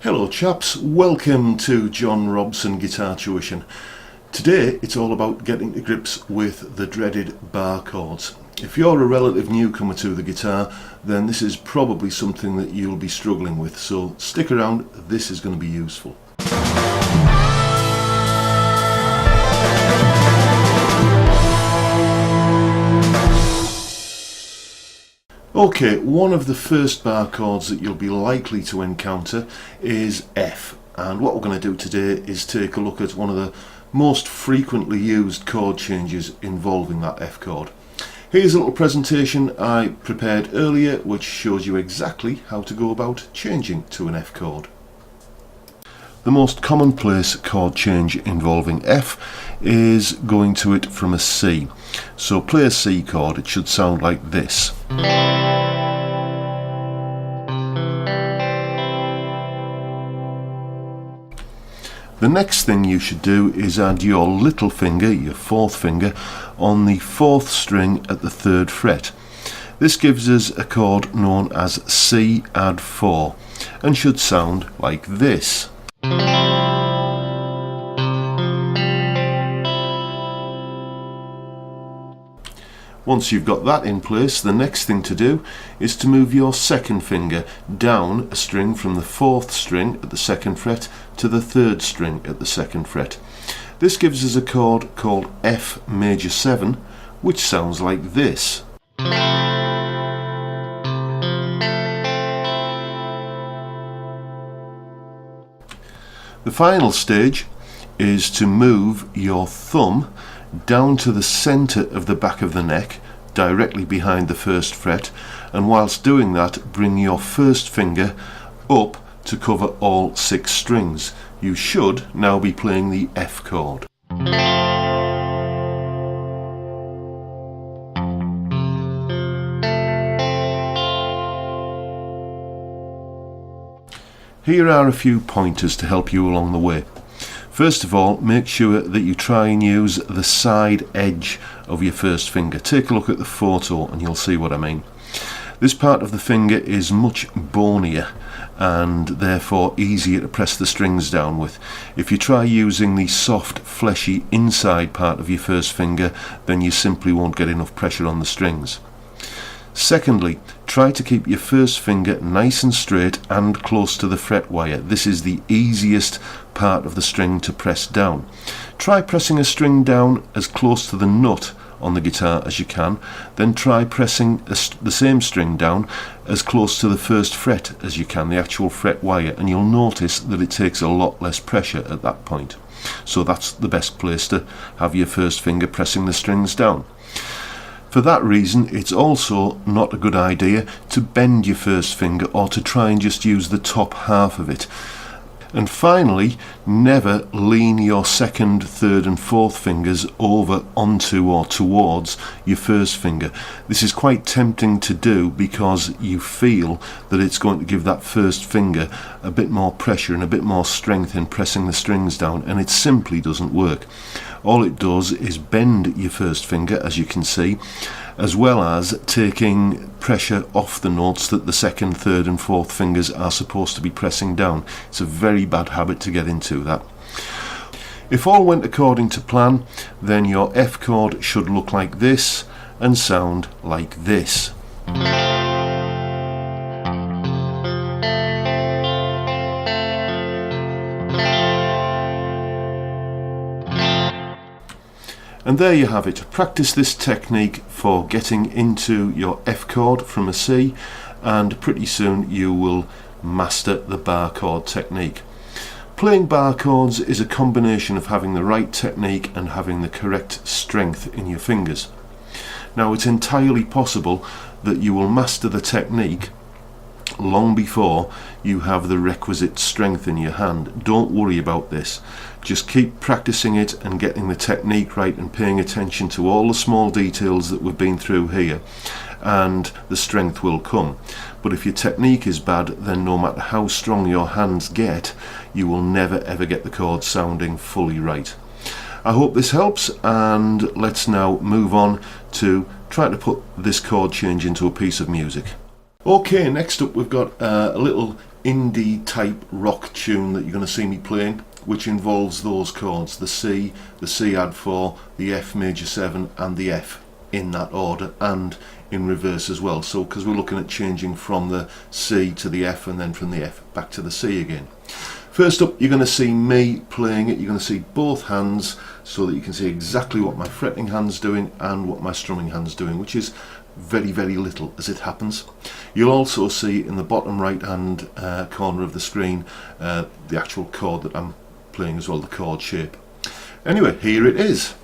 Hello chaps, welcome to John Robson Guitar Tuition. Today it's all about getting to grips with the dreaded bar chords. If you're a relative newcomer to the guitar, then this is probably something that you'll be struggling with, so stick around, this is going to be useful. Okay, one of the first bar chords that you'll be likely to encounter is F, and what we're going to do today is take a look at one of the most frequently used chord changes involving that F chord. Here's a little presentation I prepared earlier which shows you exactly how to go about changing to an F chord. The most commonplace chord change involving F is going to it from a C. So play a C chord, it should sound like this. The next thing you should do is add your little finger, your fourth finger, on the fourth string at the third fret. This gives us a chord known as C add 4 and should sound like this. Once you've got that in place, the next thing to do is to move your second finger down a string from the fourth string at the second fret to the third string at the second fret. This gives us a chord called F major 7, which sounds like this. The final stage is to move your thumb down to the center of the back of the neck, directly behind the first fret, and whilst doing that bring your first finger up to cover all 6 strings. You should now be playing the F chord. Here are a few pointers to help you along the way. First of all, make sure that you try and use the side edge of your first finger. Take a look at the photo and you'll see what I mean. This part of the finger is much bonier and therefore easier to press the strings down with. If you try using the soft, fleshy inside part of your first finger, then you simply won't get enough pressure on the strings. Secondly, try to keep your first finger nice and straight and close to the fret wire. This is the easiest part of the string to press down. Try pressing a string down as close to the nut on the guitar as you can, then try pressing the same string down as close to the first fret as you can, the actual fret wire, and you'll notice that it takes a lot less pressure at that point. So that's the best place to have your first finger pressing the strings down. For that reason, it's also not a good idea to bend your first finger or to try and just use the top half of it. And finally, never lean your second, third and fourth fingers over onto or towards your first finger. This is quite tempting to do because you feel that it's going to give that first finger a bit more pressure and a bit more strength in pressing the strings down, and it simply doesn't work. All it does is bend your first finger, as you can see, as well as taking pressure off the notes that the second, third and fourth fingers are supposed to be pressing down. It's a very bad habit to get into, that. If all went according to plan, then your F chord should look like this and sound like this. And there you have it. Practice this technique for getting into your F chord from a C, and pretty soon you will master the bar chord technique. Playing bar chords is a combination of having the right technique and having the correct strength in your fingers. Now, it's entirely possible that you will master the technique long before you have the requisite strength in your hand. Don't worry about this. Just keep practicing it and getting the technique right and paying attention to all the small details that we've been through here, and the strength will come. But if your technique is bad, then no matter how strong your hands get, you will never ever get the chords sounding fully right. I hope this helps, and let's now move on to try to put this chord change into a piece of music. Okay, next up we've got a little indie type rock tune that you're going to see me playing, which involves those chords, the C add 4, the F major 7 and the F, in that order and in reverse as well. So because we're looking at changing from the C to the F and then from the F back to the C again. First up, you're going to see me playing it. You're going to see both hands so that you can see exactly what my fretting hand's doing and what my strumming hand's doing, which is very, very little as it happens. You'll also see in the bottom right hand corner of the screen the actual chord that I'm playing as well, the chord shape. Anyway, here it is.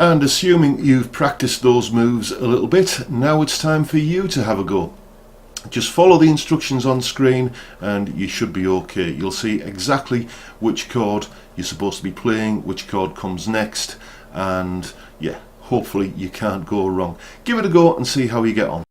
And assuming you've practiced those moves a little bit, now it's time for you to have a go. Just follow the instructions on screen and you should be okay. You'll see exactly which chord you're supposed to be playing, which chord comes next, and yeah, hopefully you can't go wrong. Give it a go and see how you get on.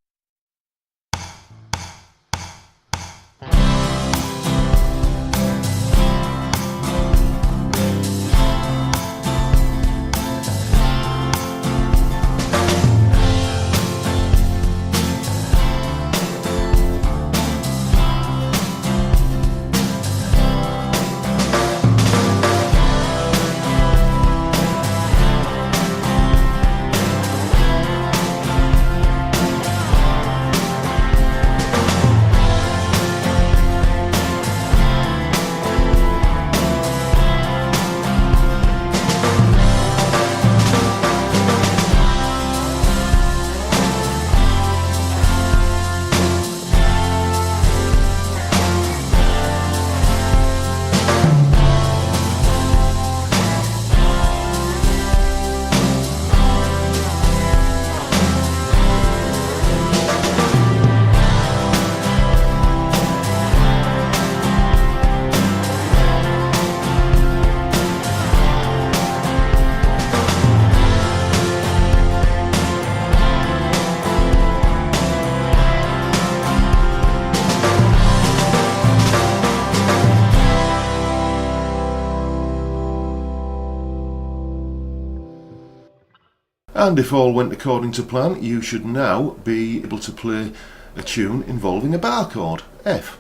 And if all went according to plan, you should now be able to play a tune involving a bar chord, F.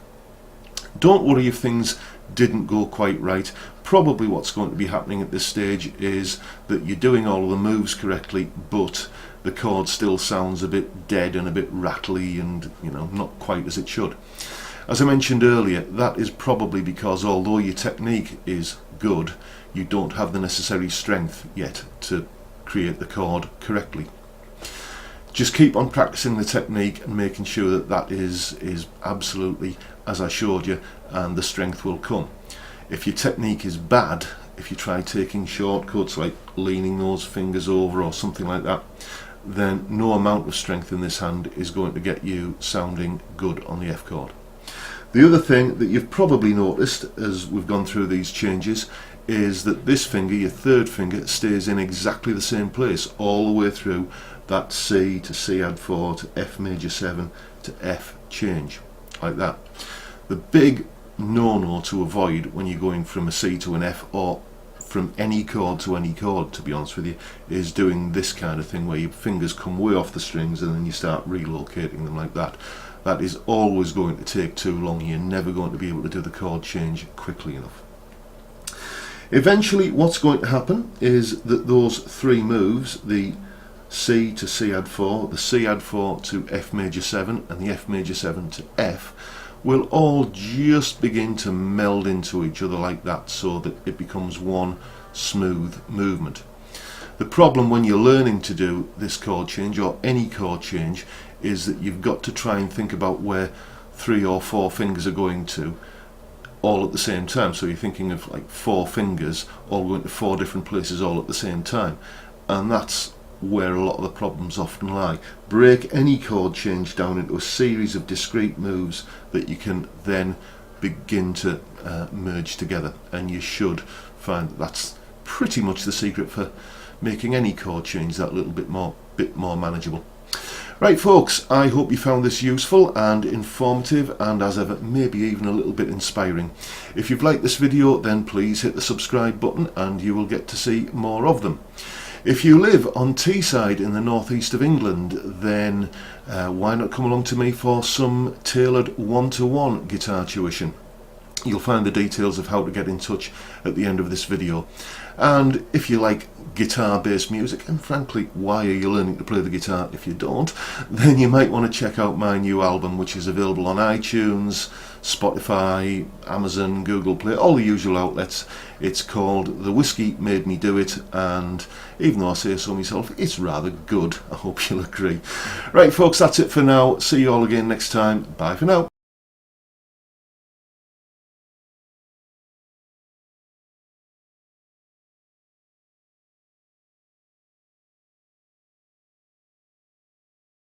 Don't worry if things didn't go quite right. Probably what's going to be happening at this stage is that you're doing all of the moves correctly, but the chord still sounds a bit dead and a bit rattly and, you know, not quite as it should. As I mentioned earlier, that is probably because although your technique is good, you don't have the necessary strength yet to create the chord correctly. Just keep on practicing the technique and making sure that that is absolutely as I showed you, and the strength will come. If your technique is bad, if you try taking shortcuts like leaning those fingers over or something like that, then no amount of strength in this hand is going to get you sounding good on the F chord. The other thing that you've probably noticed as we've gone through these changes is that this finger, your third finger, stays in exactly the same place all the way through that C to C add 4 to F major 7 to F change, like that. The big no-no to avoid when you're going from a C to an F or from any chord to any chord, to be honest with you, is doing this kind of thing where your fingers come way off the strings and then you start relocating them like that. That is always going to take too long. You're never going to be able to do the chord change quickly enough. Eventually what's going to happen is that those three moves, the C to C add 4, the C add 4 to F major 7 and the F major 7 to F, will all just begin to meld into each other like that, so that it becomes one smooth movement. The problem when you're learning to do this chord change, or any chord change, is that you've got to try and think about where 3 or 4 fingers are going to all at the same time. So you're thinking of like 4 fingers all going to 4 different places all at the same time, and that's where a lot of the problems often lie. Break any chord change down into a series of discrete moves that you can then begin to merge together, and you should find that that's pretty much the secret for making any chord change that little bit more manageable. Right folks, I hope you found this useful and informative, and as ever maybe even a little bit inspiring. If you've liked this video, then please hit the subscribe button and you will get to see more of them. If you live on Teesside in the northeast of England, then why not come along to me for some tailored one-to-one guitar tuition. You'll find the details of how to get in touch at the end of this video. And if you like guitar-based music, and frankly, why are you learning to play the guitar if you don't, then you might want to check out my new album, which is available on iTunes, Spotify, Amazon, Google Play, all the usual outlets. It's called The Whiskey Made Me Do It, and even though I say so myself, it's rather good. I hope you'll agree. Right folks, that's it for now. See you all again next time. Bye for now.